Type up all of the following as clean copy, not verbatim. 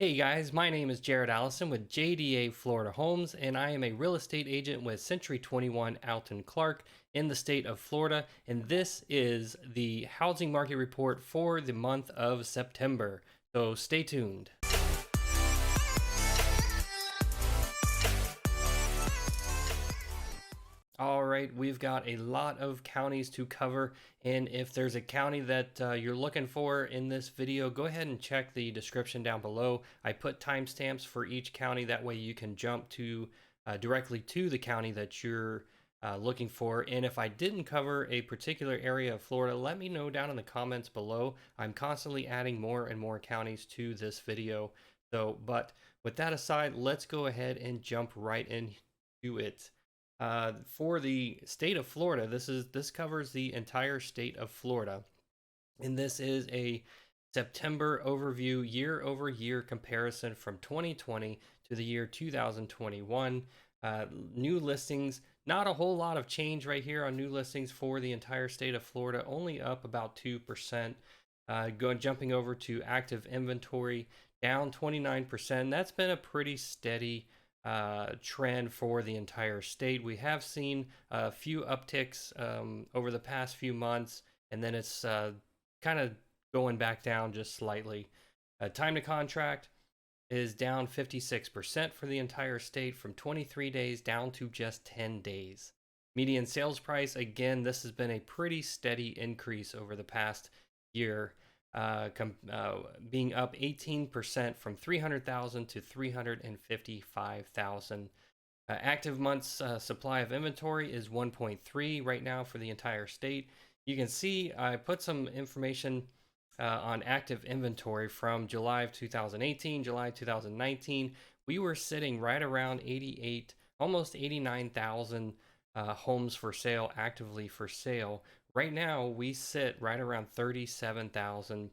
Hey guys, my name is Jared Allison with JDA Florida Homes, and I am a real estate agent with Century 21 Alton Clark in the state of Florida. And this is the housing market report for the month of September. So stay tuned. All right, we've got a lot of counties to cover, and if there's a county that you're looking for in this video, go ahead and check the description down below. I put timestamps for each county, that way you can jump to directly to the county that you're looking for. And if I didn't cover a particular area of Florida, let me know down in the comments below. I'm constantly adding more and more counties to this video. But with that aside, let's go ahead and jump right into it. For the state of Florida, this covers the entire state of Florida, and this is a September overview, year over year comparison from 2020 to the year 2021. New listings, not a whole lot of change right here on new listings for the entire state of Florida, only up about 2%. Jumping over to active inventory, down 29%. That's been a pretty steady trend for the entire state. We have seen a few upticks over the past few months, and then it's kind of going back down just slightly. Time to contract is down 56% for the entire state, from 23 days down to just 10 days. Median sales price, again, this has been a pretty steady increase over the past year, being up 18% from 300,000 to 355,000. Active months supply of inventory is 1.3 right now for the entire state. You can see I put some information on active inventory from July of 2018, July 2019. We were sitting right around 88, almost 89,000 homes for sale, actively for sale. Right now, we sit right around 37,000,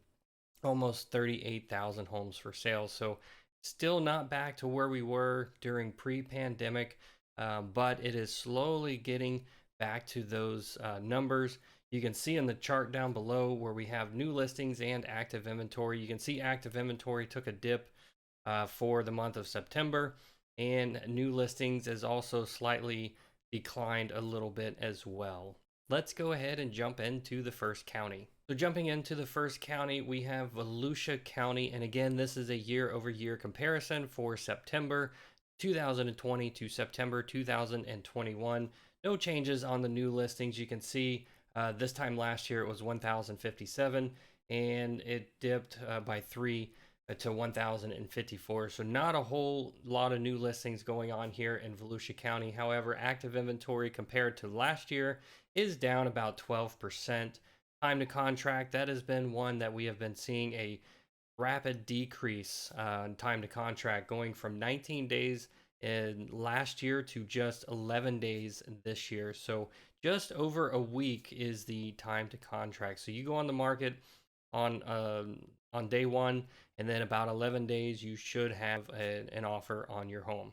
almost 38,000 homes for sale. So still not back to where we were during pre-pandemic, but it is slowly getting back to those numbers. You can see in the chart down below where we have new listings and active inventory. You can see active inventory took a dip for the month of September, and new listings is also slightly declined a little bit as well. Let's go ahead and jump into the first county. So jumping into the first county, we have Volusia County. And again, this is a year over year comparison for September 2020 to September 2021. No changes on the new listings. You can see this time last year it was 1,057, and it dipped by 3 to 1,054. So not a whole lot of new listings going on here in Volusia County. However, active inventory compared to last year is down about 12%. Time to contract, that has been one that we have been seeing a rapid decrease in time to contract, going from 19 days in last year to just 11 days this year. So just over a week is the time to contract. So you go on the market on day one, and then about 11 days you should have an offer on your home.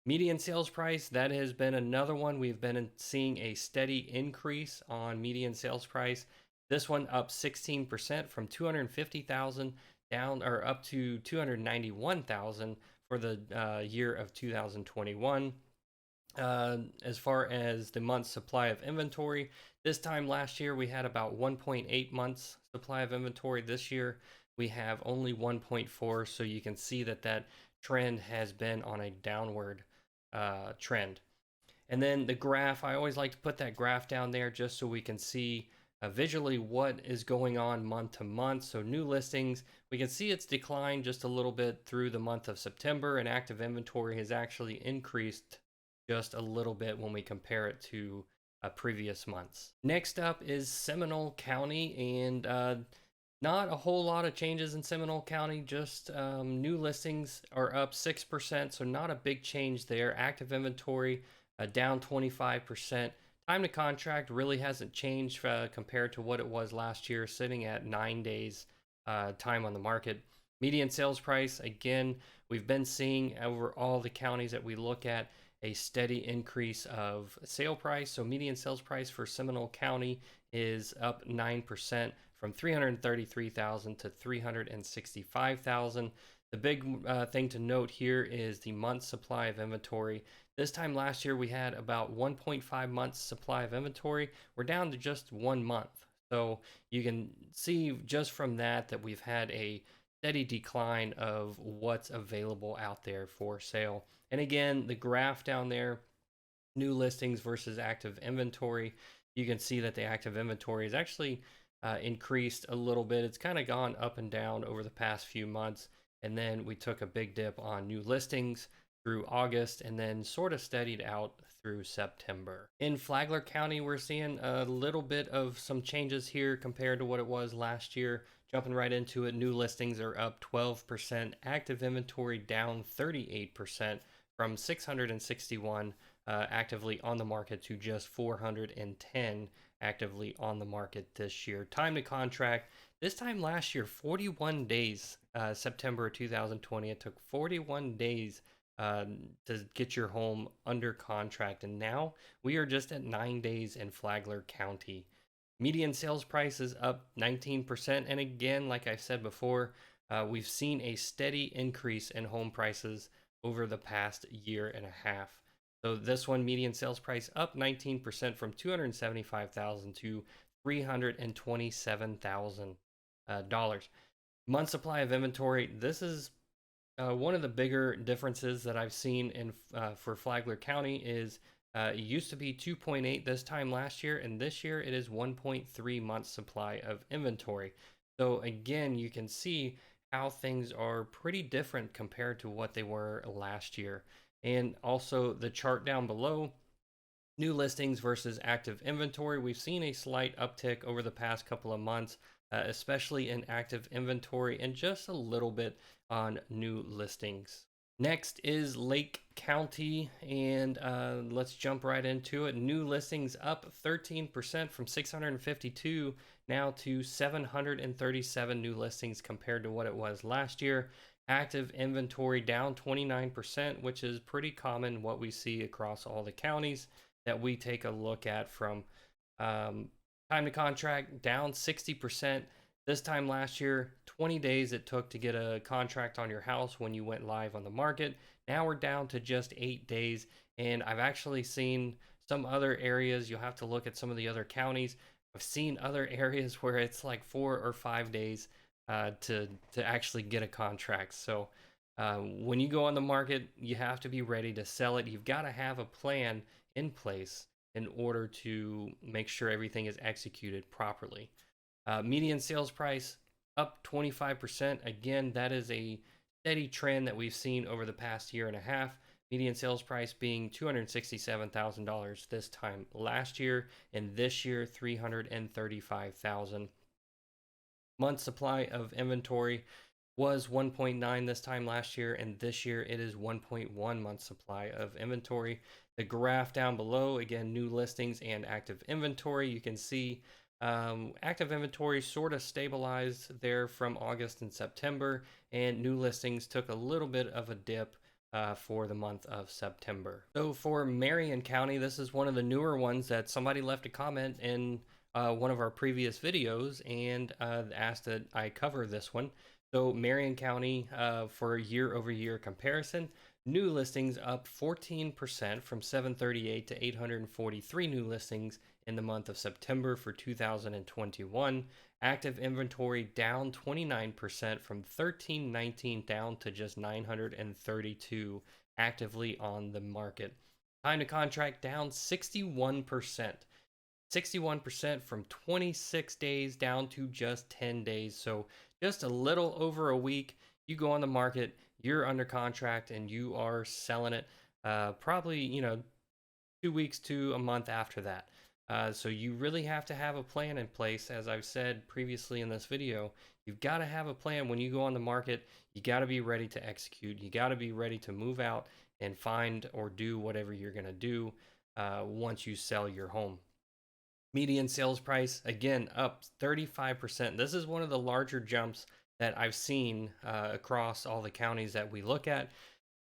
Median sales price, that has been another one. We've been seeing a steady increase on median sales price. This one up 16% from 250,000 down or up to 291,000 for the year of 2021. As far as the month's supply of inventory, this time last year we had about 1.8 months supply of inventory. This year we have only 1.4, so you can see that trend has been on a downward trend. And then the graph, I always like to put that graph down there just so we can see visually what is going on month to month. So new listings, we can see it's declined just a little bit through the month of September, and active inventory has actually increased just a little bit when we compare it to previous months. Next up is Seminole County, and not a whole lot of changes in Seminole County, just new listings are up 6%, so not a big change there. Active inventory down 25%. Time to contract really hasn't changed compared to what it was last year, sitting at 9 days time on the market. Median sales price, again, we've been seeing over all the counties that we look at a steady increase of sale price. So median sales price for Seminole County is up 9% from 333,000 to 365,000. The big thing to note here is the month supply of inventory. This time last year, we had about 1.5 months supply of inventory. We're down to just 1 month. So you can see just from that that we've had a steady decline of what's available out there for sale. And again, the graph down there, new listings versus active inventory, you can see that the active inventory is actually increased a little bit. It's kind of gone up and down over the past few months. And then we took a big dip on new listings through August and then sort of steadied out through September. In Flagler County, we're seeing a little bit of some changes here compared to what it was last year. Jumping right into it, new listings are up 12%, active inventory down 38% from 661 actively on the market to just 410 actively on the market this year. Time to contract, this time last year, 41 days, September 2020. It took 41 days to get your home under contract. And now we are just at 9 days in Flagler County. Median sales price is up 19%. And again, like I said before, we've seen a steady increase in home prices over the past year and a half. So this one, median sales price up 19% from 275,000 to $327,000. Month supply of inventory. This is one of the bigger differences that I've seen in for Flagler County is it used to be 2.8 this time last year, and this year it is 1.3 months supply of inventory. So again, you can see how things are pretty different compared to what they were last year. And also the chart down below, new listings versus active inventory. We've seen a slight uptick over the past couple of months, especially in active inventory, and just a little bit on new listings. Next is Lake County, and let's jump right into it. New listings up 13% from 652 now to 737 new listings compared to what it was last year. Active inventory down 29%, which is pretty common what we see across all the counties that we take a look at. From time to contract down 60%. This time last year, 20 days it took to get a contract on your house when you went live on the market. Now we're down to just 8 days. And I've actually seen some other areas, you'll have to look at some of the other counties. I've seen other areas where it's like 4 or 5 days to actually get a contract. So when you go on the market, you have to be ready to sell it. You've got to have a plan in place in order to make sure everything is executed properly. Median sales price up 25%. Again, that is a steady trend that we've seen over the past year and a half. Median sales price being $267,000 this time last year, and this year $335,000. Month supply of inventory was 1.9 this time last year, and this year it is 1.1 month supply of inventory. The graph down below, again, new listings and active inventory. You can see active inventory sort of stabilized there from August and September, and new listings took a little bit of a dip for the month of September. So for Marion County, this is one of the newer ones that somebody left a comment in one of our previous videos and asked that I cover this one. So Marion County, for a year-over-year comparison, new listings up 14% from 738 to 843 new listings in the month of September for 2021. Active inventory down 29% from 1319 down to just 932 actively on the market. Time to contract down 61%. 61% from 26 days down to just 10 days. So just a little over a week, you go on the market, you're under contract, and you are selling it probably, 2 weeks to a month after that. So you really have to have a plan in place. As I've said previously in this video, you've got to have a plan when you go on the market. You got to be ready to execute. You got to be ready to move out and find or do whatever you're going to do once you sell your home. Median sales price, again, up 35%. This is one of the larger jumps that I've seen across all the counties that we look at,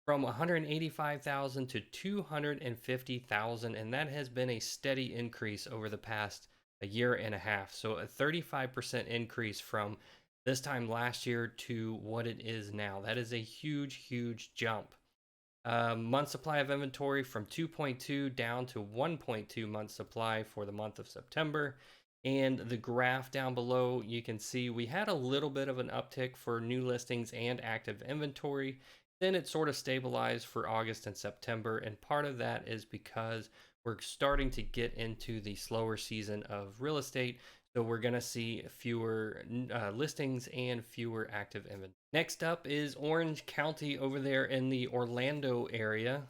from 185,000 to 250,000, and that has been a steady increase over the past a year and a half. So a 35% increase from this time last year to what it is now. That is a huge jump. Month supply of inventory from 2.2 down to 1.2 month supply for the month of September. And the graph down below, you can see we had a little bit of an uptick for new listings and active inventory. Then it sort of stabilized for August and September. And part of that is because we're starting to get into the slower season of real estate. So we're going to see fewer listings and fewer active inventory. Next up is Orange County over there in the Orlando area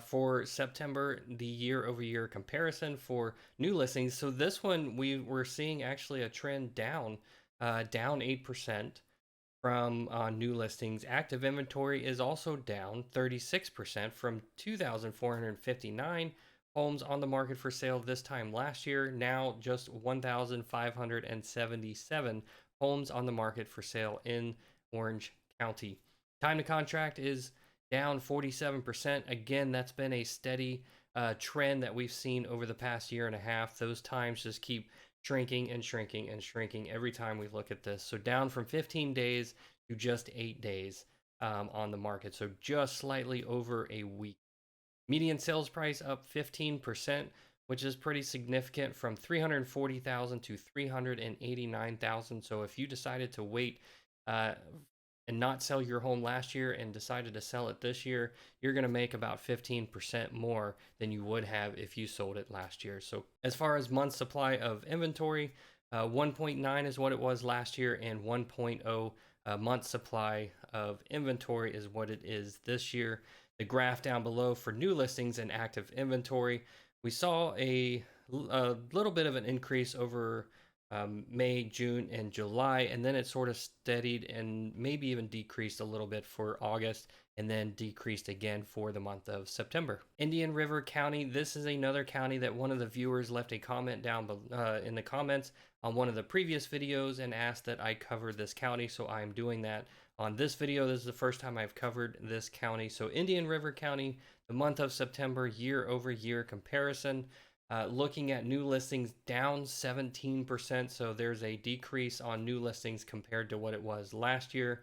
for September, the year-over-year comparison for new listings. So this one, we were seeing actually a trend down 8% from new listings. Active inventory is also down 36% from 2,459 homes on the market for sale this time last year. Now just 1,577 homes on the market for sale in Orange County. Time to contract is down 47%. Again, that's been a steady trend that we've seen over the past year and a half. Those times just keep shrinking and shrinking and shrinking every time we look at this. So down from 15 days to just 8 days on the market. So just slightly over a week. Median sales price up 15%, which is pretty significant, from 340,000 to 389,000. So if you decided to wait and not sell your home last year and decided to sell it this year, you're going to make about 15% more than you would have if you sold it last year. So as far as month supply of inventory, 1.9 is what it was last year, and 1.0 month supply of inventory is what it is this year. The graph down below for new listings and active inventory, we saw a little bit of an increase over May, June, and July, and then it sort of steadied and maybe even decreased a little bit for August, and then decreased again for the month of September. Indian River County, this is another county that one of the viewers left a comment down in the comments on one of the previous videos and asked that I cover this county, so I'm doing that on this video. This is the first time I've covered this county. So Indian River County, the month of September, year-over-year comparison. Looking at new listings, down 17%. So there's a decrease on new listings compared to what it was last year.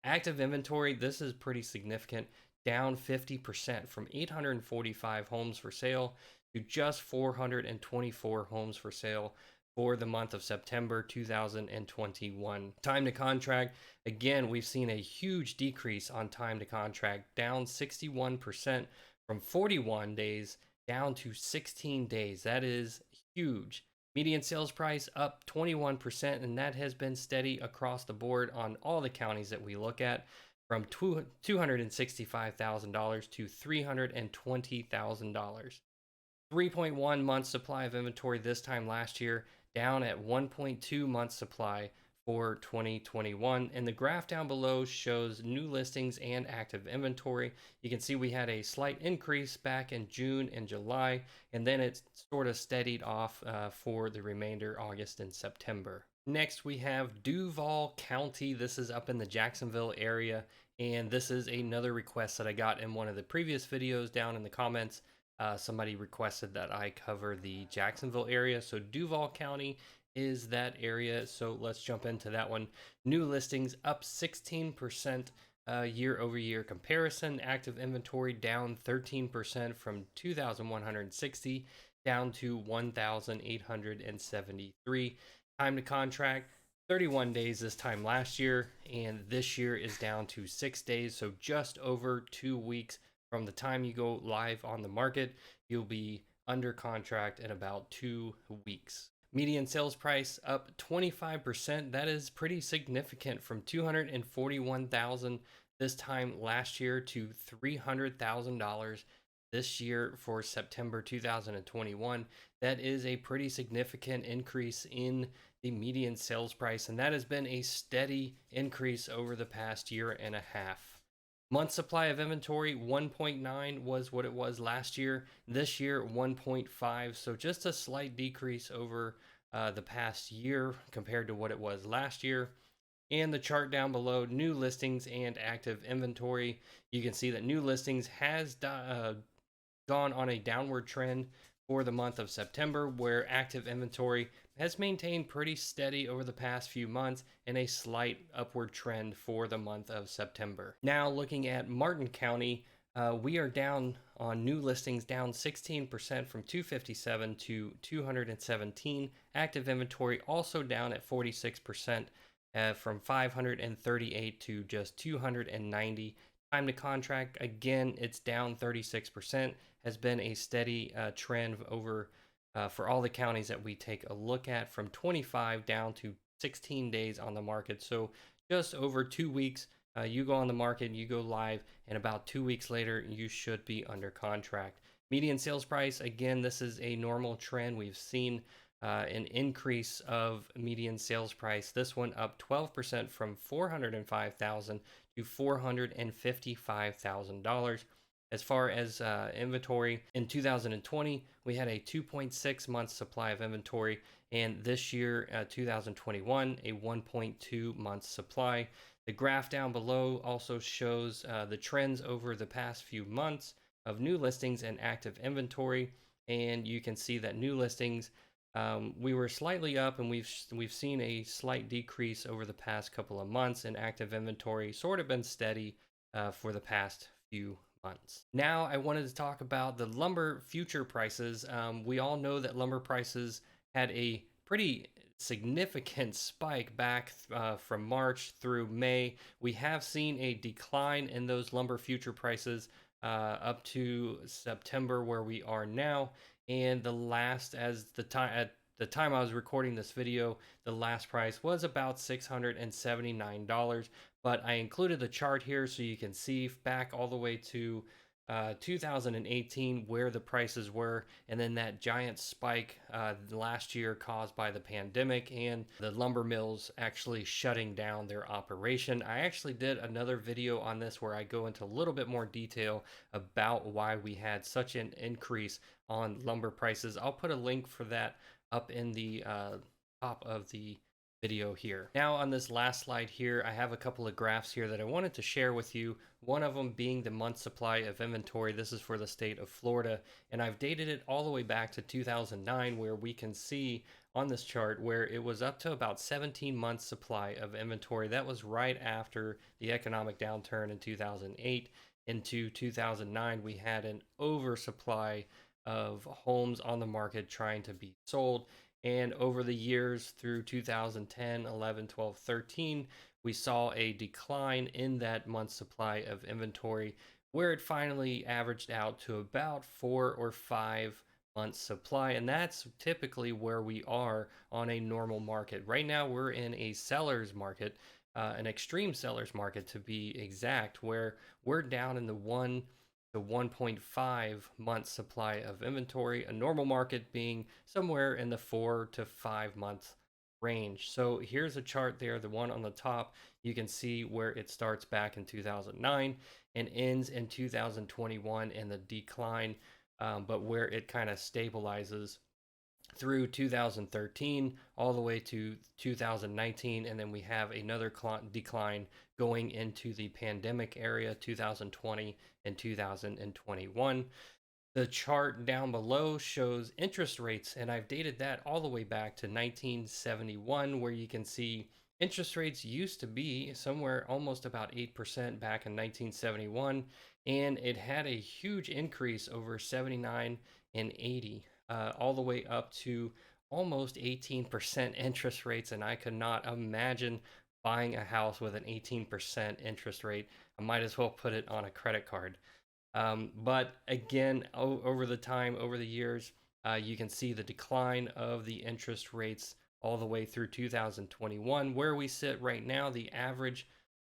Active inventory, this is pretty significant, down 50% from 845 homes for sale to just 424 homes for sale for the month of September 2021. Time to contract, again, we've seen a huge decrease on time to contract, down 61% from 41 days down to 16 days. That is huge. Median sales price up 21%, and that has been steady across the board on all the counties that we look at, from $265,000 to $320,000. 3.1 months supply of inventory this time last year, down at 1.2 months supply for 2021. And the graph down below shows new listings and active inventory. You can see we had a slight increase back in June and July, and then it sort of steadied off for the remainder August and September. Next, we have Duval County. This is up in the Jacksonville area, and this is another request that I got in one of the previous videos down in the comments. Somebody requested that I cover the Jacksonville area. So Duval County is that area. So let's jump into that one. New listings up 16% year over year comparison. Active inventory down 13% from 2,160 down to 1,873. Time to contract 31 days this time last year, and this year is down to 6 days. So just over 2 weeks from the time you go live on the market, you'll be under contract in about 2 weeks. Median sales price up 25%. That is pretty significant, from $241,000 this time last year to $300,000 this year for September 2021. That is a pretty significant increase in the median sales price, and that has been a steady increase over the past year and a half. Month supply of inventory, 1.9 was what it was last year. This year, 1.5. So just a slight decrease over the past year compared to what it was last year. And the chart down below, new listings and active inventory. You can see that new listings has gone on a downward trend for the month of September, where active inventory has maintained pretty steady over the past few months and a slight upward trend for the month of September. Now, looking at Martin County, we are down on new listings, down 16% from 257 to 217. Active inventory also down at 46%, from 538 to just 290. Time to contract, again, it's down 36%, has been a steady trend over for all the counties that we take a look at, from 25 down to 16 days on the market. So just over 2 weeks, you go on the market, you go live, and about 2 weeks later, you should be under contract. Median sales price, again, this is a normal trend. We've seen an increase of median sales price. This one up 12% from $405,000 to $455,000. As far as inventory, in 2020, we had a 2.6 month supply of inventory, and this year, 2021, a 1.2 month supply. The graph down below also shows the trends over the past few months of new listings and active inventory, and you can see that new listings, we were slightly up, and we've seen a slight decrease over the past couple of months, and active inventory sort of been steady for the past few months. Now, I wanted to talk about the lumber future prices. We all know that lumber prices had a pretty significant spike back from March through May. We have seen a decline in those lumber future prices up to September, where we are now. And the last, at the time I was recording this video, the last price was about $679. But I included the chart here so you can see back all the way to 2018 where the prices were, and then that giant spike last year caused by the pandemic and the lumber mills actually shutting down their operation. I actually did another video on this where I go into a little bit more detail about why we had such an increase on lumber prices. I'll put a link for that up in the top of the video here. Now, on this last slide here, I have a couple of graphs here that I wanted to share with you. One of them being the month supply of inventory. This is for the state of Florida, and I've dated it all the way back to 2009, where we can see on this chart where it was up to about 17 months supply of inventory. That was right after the economic downturn in 2008. Into 2009, we had an oversupply of homes on the market trying to be sold. And over the years through 2010, 11, 12, 13, we saw a decline in that month supply of inventory, where it finally averaged out to about 4 or 5 months supply. And that's typically where we are on a normal market. Right now, we're in a seller's market, an extreme seller's market to be exact, where we're down in the 1.5 month supply of inventory, a normal market being somewhere in the 4 to 5 month range. So here's a chart there, the one on the top. You can see where it starts back in 2009 and ends in 2021 in the decline, but where it kind of stabilizes through 2013 all the way to 2019, and then we have another decline going into the pandemic area, 2020 and 2021. The chart down below shows interest rates, and I've dated that all the way back to 1971, where you can see interest rates used to be somewhere almost about 8% back in 1971, and it had a huge increase over 79 and 80. All the way up to almost 18% interest rates, and I could not imagine buying a house with an 18% interest rate. I might as well put it on a credit card. But again, over the years, you can see the decline of the interest rates all the way through 2021. Where we sit right now, the average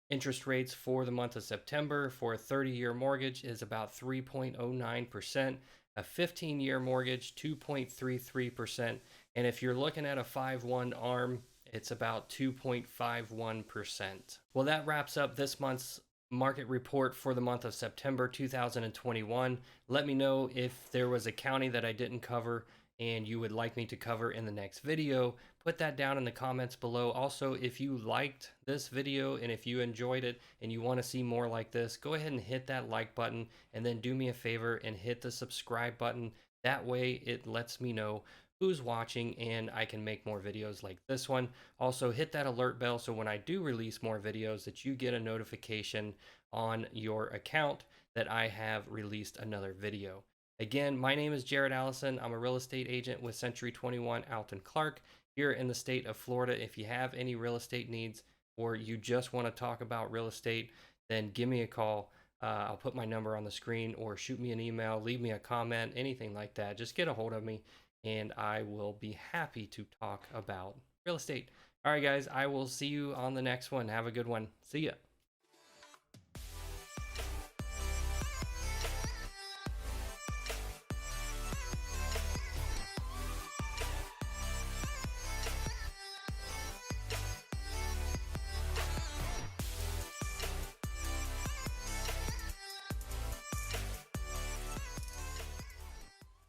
interest rates for the month of September for a 30-year mortgage is about 3.09%. A 15-year mortgage, 2.33%. And if you're looking at a 5/1 ARM, it's about 2.51%. Well, that wraps up this month's market report for the month of September 2021. Let me know if there was a county that I didn't cover and you would like me to cover in the next video. Put that down in the comments below. Also, if you liked this video and if you enjoyed it and you want to see more like this, go ahead and hit that like button, and then do me a favor and hit the subscribe button. That way it lets me know who's watching, and I can make more videos like this one. Also, hit that alert bell so when I do release more videos that you get a notification on your account that I have released another video. Again, my name is Jared Allison. I'm a real estate agent with Century 21 Alton Clark here in the state of Florida. If you have any real estate needs or you just want to talk about real estate, then give me a call. I'll put my number on the screen, or shoot me an email, leave me a comment, anything like that. Just get a hold of me and I will be happy to talk about real estate. All right, guys, I will see you on the next one. Have a good one. See ya.